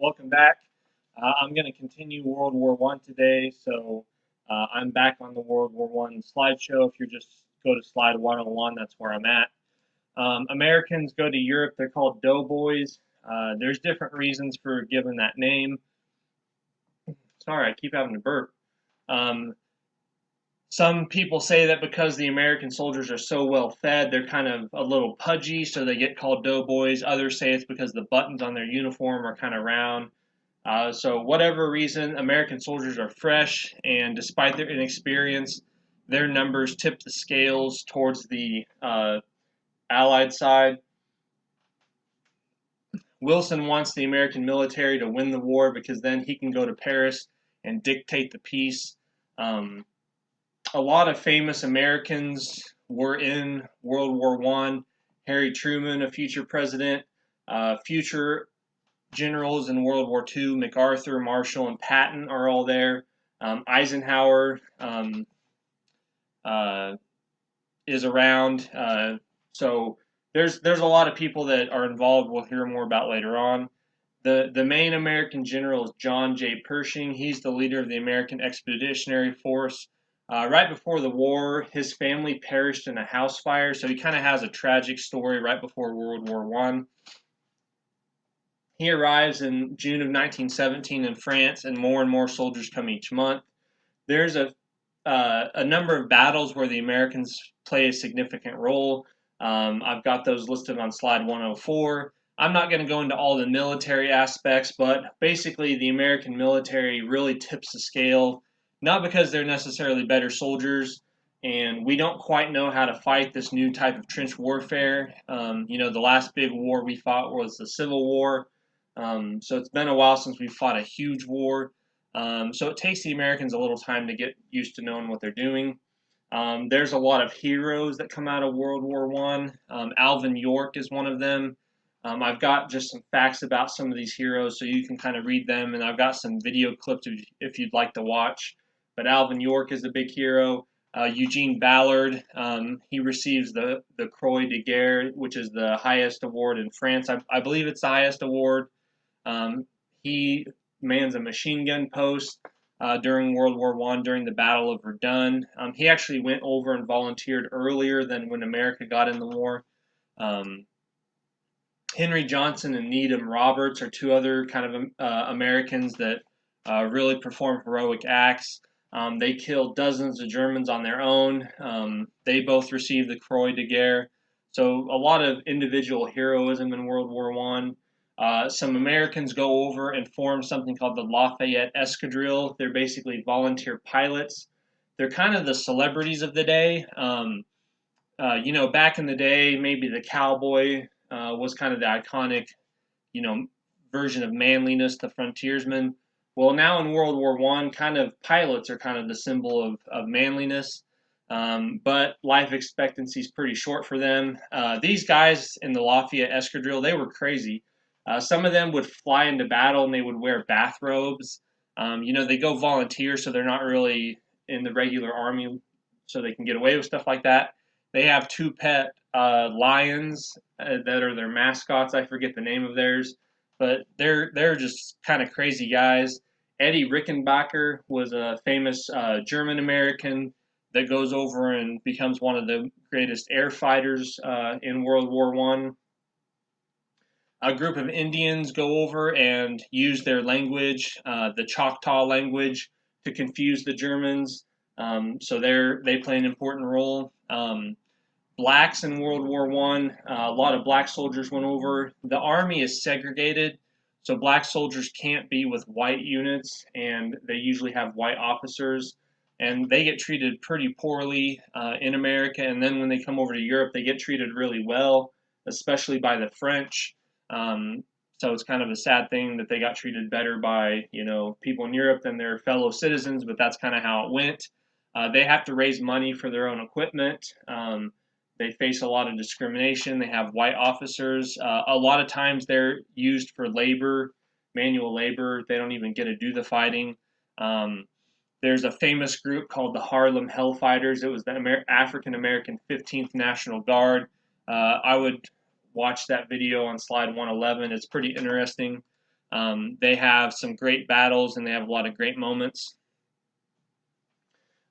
welcome back. I'm going to continue World War One today, so I'm back on the World War One slideshow. If you just go to slide 101, that's where I'm at. Americans go to Europe; they're called doughboys. There's different reasons for giving that name. Sorry, I keep having to burp. Um, some people say that because the American soldiers are so well fed, they're kind of a little pudgy, so they get called doughboys. Others say it's because the buttons on their uniform are kind of round. So, whatever reason, American soldiers are fresh, and despite their inexperience, their numbers tip the scales towards the Allied side. Wilson wants the American military to win the war because then he can go to Paris and dictate the peace. Um, a lot of famous Americans were in World War One. Harry Truman, a future president, future generals in World War II, MacArthur, Marshall, and Patton are all there. Eisenhower uh, is around. So there's a lot of people that are involved. We'll hear more about later on. The main American general is John J. Pershing. He's the leader of the American Expeditionary Force. Right before the war, his family perished in a house fire, so he kind of has a tragic story right before World War One. He arrives in June of 1917 in France, and more soldiers come each month. There's a number of battles where the Americans play a significant role. I've got those listed on slide 104. I'm not going to go into all the military aspects, but basically, the American military really tips the scale, not because they're necessarily better soldiers, and we don't quite know how to fight this new type of trench warfare. The last big war we fought was the Civil War. So it's been a while since we fought a huge war. So it takes the Americans a little time to get used to knowing what they're doing. There's a lot of heroes that come out of World War One. Alvin York is one of them. I've got just some facts about some of these heroes, so you can kind of read them, and I've got some video clips if you'd like to watch. But Alvin York is a big hero. Eugene Ballard, he receives the Croix de Guerre, which is the highest award in France. I believe it's the highest award. He mans a machine gun post during World War One during the Battle of Verdun. He actually went over and volunteered earlier than when America got in the war. Um, Henry Johnson and Needham Roberts are two other kind of Americans that really perform heroic acts. They killed dozens of Germans on their own. They both received the Croix de Guerre. So a lot of individual heroism in World War One. Some Americans go over and form something called the Lafayette Escadrille. They're basically volunteer pilots. They're kind of the celebrities of the day. Back in the day, maybe the cowboy was kind of the iconic, you know, version of manliness, the frontiersman. Well, now in World War One, kind of pilots are kind of the symbol of manliness. But life expectancy is pretty short for them. These guys in the Lafayette Escadrille, they were crazy. Some of them would fly into battle and they would wear bathrobes. They go volunteer, so they're not really in the regular army, so they can get away with stuff like that. They have two pet lions that are their mascots. I forget the name of theirs, but they're just kind of crazy guys. Eddie Rickenbacker was a famous German American that goes over and becomes one of the greatest air fighters in World War One. A group of Indians go over and use their language, the Choctaw language, to confuse the Germans. So they play an important role. Blacks in World War One, a lot of black soldiers went over. The army is segregated, so black soldiers can't be with white units, and they usually have white officers, and they get treated pretty poorly in America. And then when they come over to Europe, they get treated really well, especially by the French. Um, so it's kind of a sad thing that they got treated better by people in Europe than their fellow citizens, but that's kind of how it went. They have to raise money for their own equipment. They face a lot of discrimination. They have white officers. A lot of times they're used for labor, manual labor. They don't even get to do the fighting. Um, there's a famous group called the Harlem Hellfighters. It was the African American 15th National Guard. I would watch that video on slide 111. It's pretty interesting. They have some great battles and they have a lot of great moments.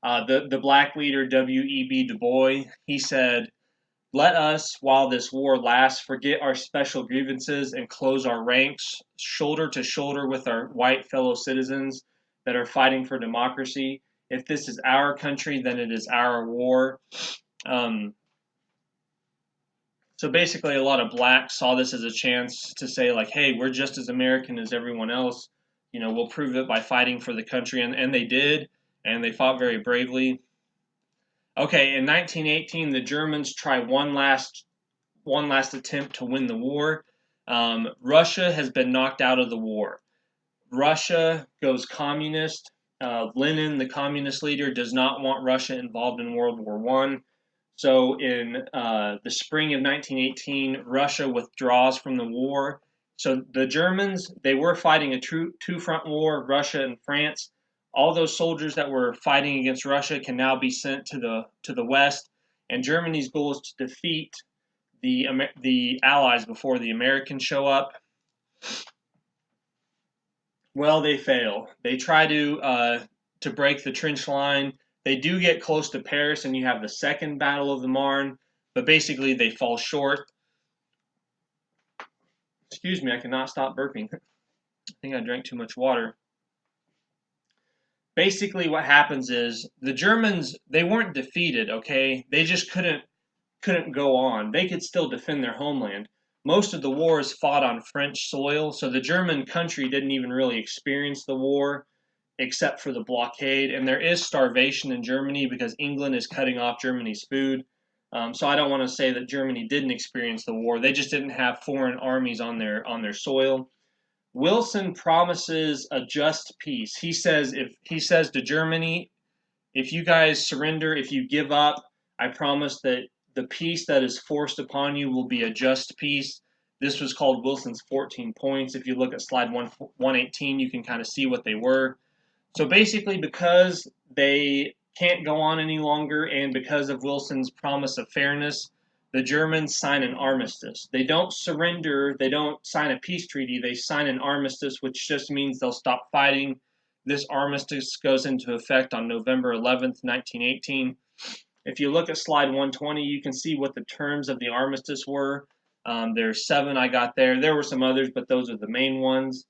The black leader W.E.B. Du Bois, he said, "Let us, while this war lasts, forget our special grievances and close our ranks, shoulder to shoulder with our white fellow citizens that are fighting for democracy. If this is our country, then it is our war." Um, so basically, a lot of blacks saw this as a chance to say, like, hey, we're just as American as everyone else. We'll prove it by fighting for the country. And they did, and they fought very bravely. Okay, in 1918, the Germans try one last attempt to win the war. Russia has been knocked out of the war. Russia goes communist. Lenin, the communist leader, does not want Russia involved in World War One. So in the spring of 1918, Russia withdraws from the war. So the Germans, they were fighting a two-front war, Russia and France. All those soldiers that were fighting against Russia can now be sent to the west, and Germany's goal is to defeat the Allies before the Americans show up. Well, they fail. They try to break the trench line. They do get close to Paris, and you have the Second Battle of the Marne, but basically they fall short. Excuse me, I cannot stop burping. I think I drank too much water. Basically, what happens is the Germans, they weren't defeated, okay? They just couldn't go on. They could still defend their homeland. Most of the war is fought on French soil, so the German country didn't even really experience the war except for the blockade. And there is starvation in Germany because England is cutting off Germany's food. So I don't want to say that Germany didn't experience the war. They just didn't have foreign armies on their soil. Wilson promises a just peace. He says to Germany, if you guys surrender, if you give up, I promise that the peace that is forced upon you will be a just peace. This was called Wilson's 14 points. If you look at slide 118, you can kind of see what they were. So basically, because they can't go on any longer and because of Wilson's promise of fairness, the Germans sign an armistice. They don't surrender, they don't sign a peace treaty, they sign an armistice, which just means they'll stop fighting. This armistice goes into effect on November 11th, 1918. If you look at slide 120, you can see what the terms of the armistice were. There's 7 I got there. There were some others, but those are the main ones.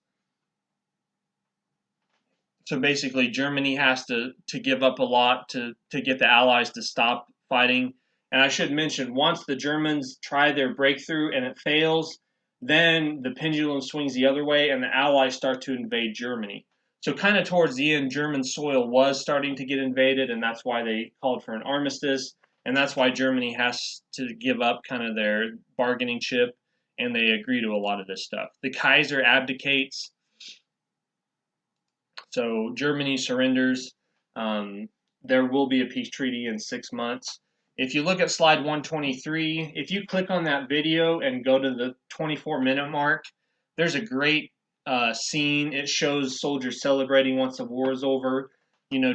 So basically, Germany has to give up a lot to get the Allies to stop fighting. And I should mention, once the Germans try their breakthrough and it fails, then the pendulum swings the other way and the Allies start to invade Germany. So kind of towards the end, German soil was starting to get invaded, and that's why they called for an armistice. And that's why Germany has to give up kind of their bargaining chip, and they agree to a lot of this stuff. The Kaiser abdicates. So Germany surrenders. There will be a peace treaty in 6 months. If you look at slide 123, if you click on that video and go to the 24-minute mark, there's a great scene. It shows soldiers celebrating once the war is over.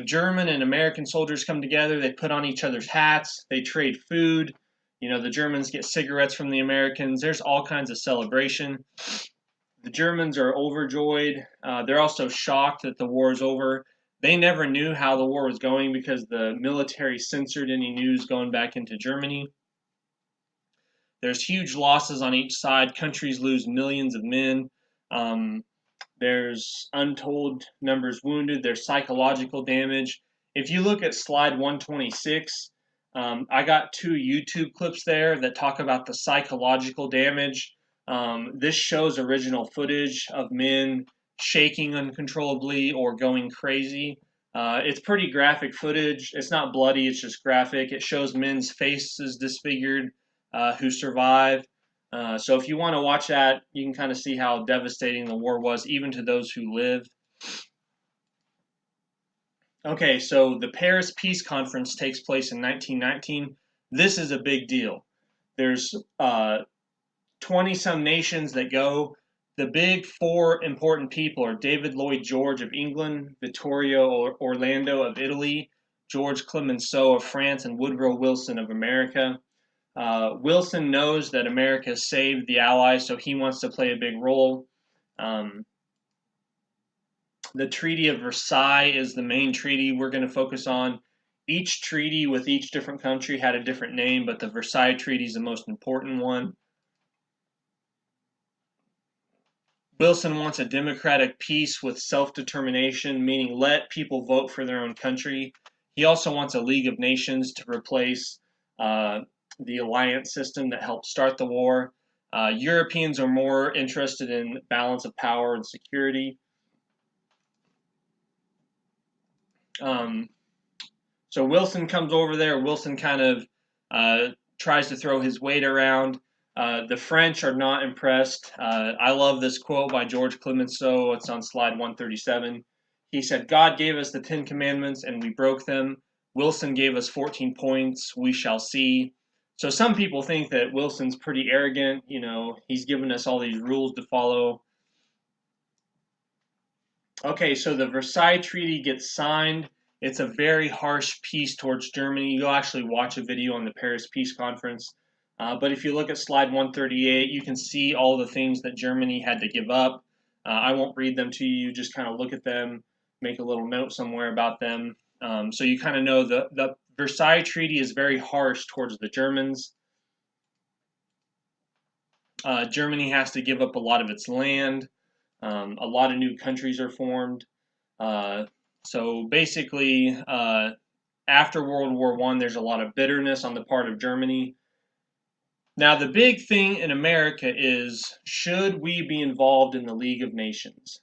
German and American soldiers come together. They put on each other's hats. They trade food. The Germans get cigarettes from the Americans. There's all kinds of celebration. The Germans are overjoyed. They're also shocked that the war is over. They never knew how the war was going because the military censored any news going back into Germany. There's huge losses on each side. Countries lose millions of men. There's untold numbers wounded. There's psychological damage. If you look at slide 126, I got 2 YouTube clips there that talk about the psychological damage. This shows original footage of men shaking uncontrollably or going crazy. It's pretty graphic footage. It's not bloody, it's just graphic. It shows men's faces disfigured who survive. So if you want to watch that, you can kind of see how devastating the war was, even to those who lived. Okay, so the Paris Peace Conference takes place in 1919. This is a big deal. There's 20-some nations that go. The big 4 important people are David Lloyd George of England, Vittorio Orlando of Italy, George Clemenceau of France, and Woodrow Wilson of America. Wilson knows that America saved the Allies, so he wants to play a big role. The Treaty of Versailles is the main treaty we're going to focus on. Each treaty with each different country had a different name, but the Versailles Treaty is the most important one. Wilson wants a democratic peace with self-determination, meaning let people vote for their own country. He also wants a League of Nations to replace the alliance system that helped start the war. Europeans are more interested in balance of power and security. So Wilson comes over there. Wilson kind of tries to throw his weight around. The French are not impressed. I love this quote by George Clemenceau. It's on slide 137. He said, God gave us the 10 Commandments and we broke them. Wilson gave us 14 points. We shall see. So some people think that Wilson's pretty arrogant. You know, he's given us all these rules to follow. Okay, so the Versailles Treaty gets signed. It's a very harsh peace towards Germany. You'll actually watch a video on the Paris Peace Conference. But if you look at slide 138, you can see all the things that Germany had to give up. I won't read them to you, just kind of look at them, make a little note somewhere about them. So you kind of know the Versailles Treaty is very harsh towards the Germans. Germany has to give up a lot of its land. A lot of new countries are formed. So basically, after World War I, there's a lot of bitterness on the part of Germany. Now, the big thing in America is, should we be involved in the League of Nations?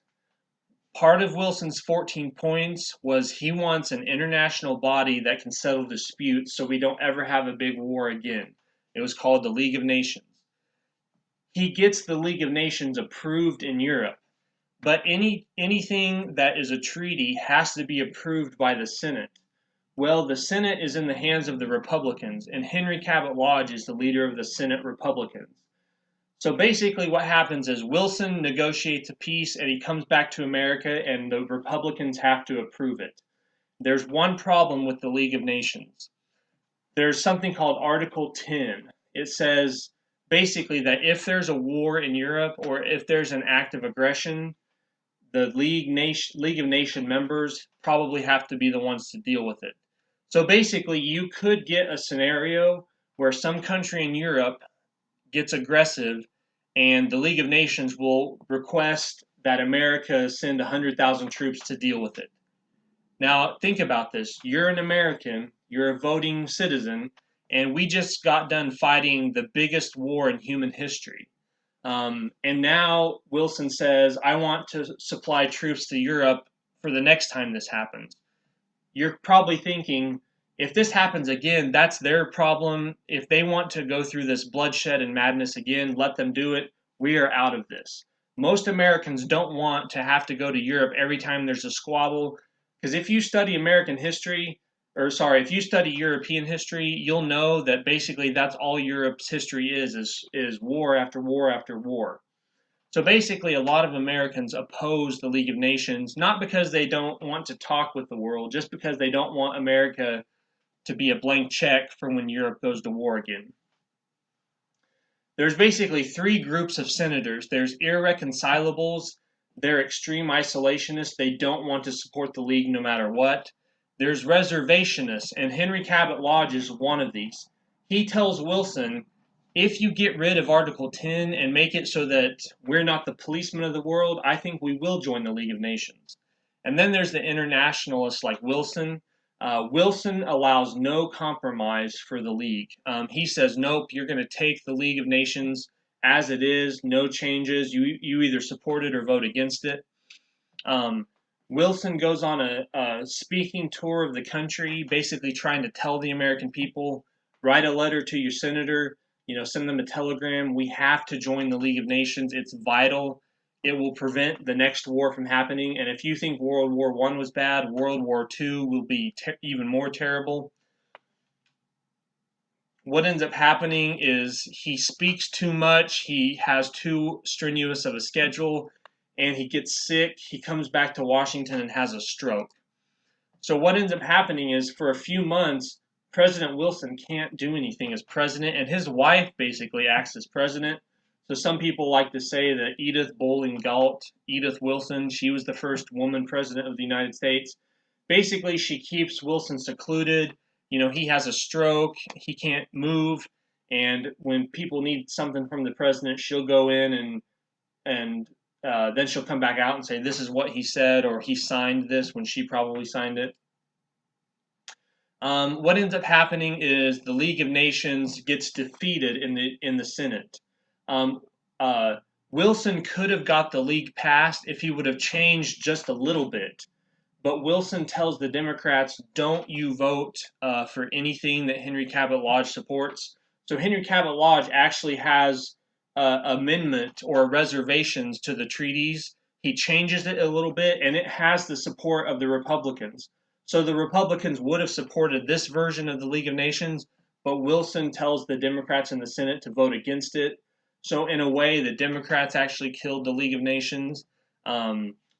Part of Wilson's 14 points was he wants an international body that can settle disputes so we don't ever have a big war again. It was called the League of Nations. He gets the League of Nations approved in Europe. But anything that is a treaty has to be approved by the Senate. Well, the Senate is in the hands of the Republicans, and Henry Cabot Lodge is the leader of the Senate Republicans. So basically what happens is Wilson negotiates a peace, and he comes back to America, and the Republicans have to approve it. There's one problem with the League of Nations. There's something called Article 10. It says basically that if there's a war in Europe or if there's an act of aggression, the League of Nations members probably have to be the ones to deal with it. So basically, you could get a scenario where some country in Europe gets aggressive and the League of Nations will request that America send 100,000 troops to deal with it. Now, think about this. You're an American, you're a voting citizen, and we just got done fighting the biggest war in human history. And now Wilson says, I want to supply troops to Europe for the next time this happens. You're probably thinking, if this happens again, that's their problem. If they want to go through this bloodshed and madness again, let them do it. We are out of this. Most Americans don't want to have to go to Europe every time there's a squabble, because if you study American history, if you study European history, you'll know that basically that's all Europe's history is war after war after war. So basically, a lot of Americans oppose the League of Nations, not because they don't want to talk with the world, just because they don't want America to be a blank check for when Europe goes to war again. There's basically three groups of senators. There's irreconcilables. They're extreme isolationists. They don't want to support the League no matter what. There's reservationists, and Henry Cabot Lodge is one of these. He tells Wilson, if you get rid of Article 10 and make it so that we're not the policemen of the world, I think we will join the League of Nations. And then there's the internationalists like Wilson. Wilson allows no compromise for the League. He says, nope, you're going to take the League of Nations as it is, no changes. You either support it or vote against it. Wilson goes on a speaking tour of the country, basically trying to tell the American people, write a letter to your senator, send them a telegram. We have to join the League of Nations. It's vital. It will prevent the next war from happening. And if you think World War I was bad, World War II will be even more terrible. What ends up happening is he speaks too much. He has too strenuous of a schedule, and he gets sick. He comes back to Washington and has a stroke. So what ends up happening is for a few months, President Wilson can't do anything as president, and his wife basically acts as president. So some people like to say that Edith Bowling Galt, Edith Wilson, she was the first woman president of the United States. Basically, she keeps Wilson secluded. He has a stroke, he can't move, and when people need something from the president, she'll go in and then she'll come back out and say this is what he said, or he signed this when she probably signed it. What ends up happening is the League of Nations gets defeated in the Senate. Um, uh, Wilson could have got the league passed if he would have changed just a little bit. But Wilson tells the Democrats, don't you vote for anything that Henry Cabot Lodge supports. So Henry Cabot Lodge actually has amendment or reservations to the treaties. He changes it a little bit, and it has the support of the Republicans. So the Republicans would have supported this version of the League of Nations, but Wilson tells the Democrats in the Senate to vote against it. So in a way, the Democrats actually killed the League of Nations.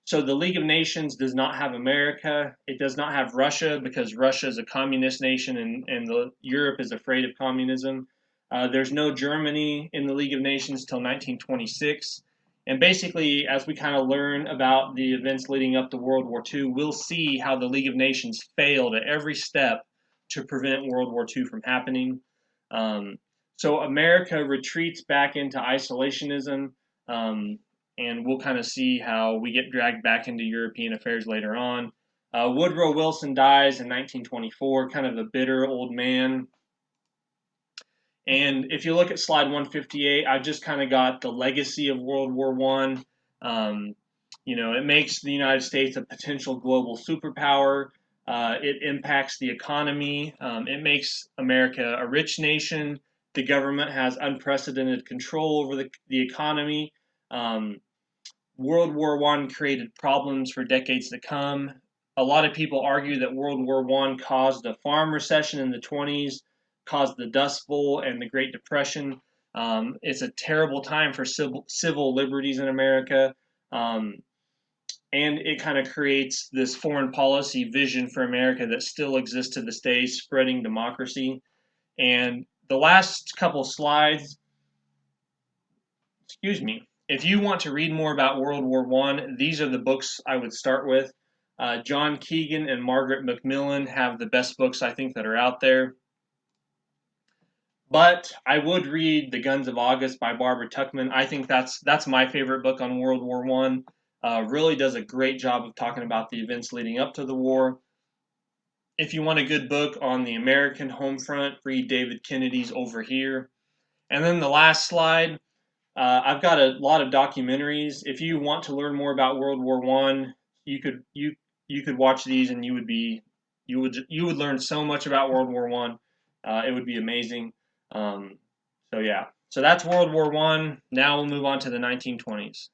So the League of Nations does not have America. It does not have Russia because Russia is a communist nation and Europe is afraid of communism. There's no Germany in the League of Nations till 1926. And basically, as we kind of learn about the events leading up to World War II, we'll see how the League of Nations failed at every step to prevent World War II from happening. So America retreats back into isolationism. And we'll kind of see how we get dragged back into European affairs later on. Woodrow Wilson dies in 1924, kind of a bitter old man. And if you look at slide 158, I just kind of got the legacy of World War I. It makes the United States a potential global superpower. It impacts the economy. It makes America a rich nation. The government has unprecedented control over the economy. World War I created problems for decades to come. A lot of people argue that World War I caused a farm recession in the 20s, caused the Dust Bowl and the Great Depression. It's a terrible time for civil liberties in America. And it kind of creates this foreign policy vision for America that still exists to this day, spreading democracy. And the last couple slides, if you want to read more about World War I, these are the books I would start with. John Keegan and Margaret Macmillan have the best books I think that are out there. But I would read The Guns of August by Barbara Tuchman. I think that's my favorite book on World War I. Really does a great job of talking about the events leading up to the war. If you want a good book on the American home front, read David Kennedy's Over Here. And then the last slide, I've got a lot of documentaries. If you want to learn more about World War I, you could watch these, and you would learn so much about World War I. It would be amazing. So yeah, so that's World War I. Now we'll move on to the 1920s.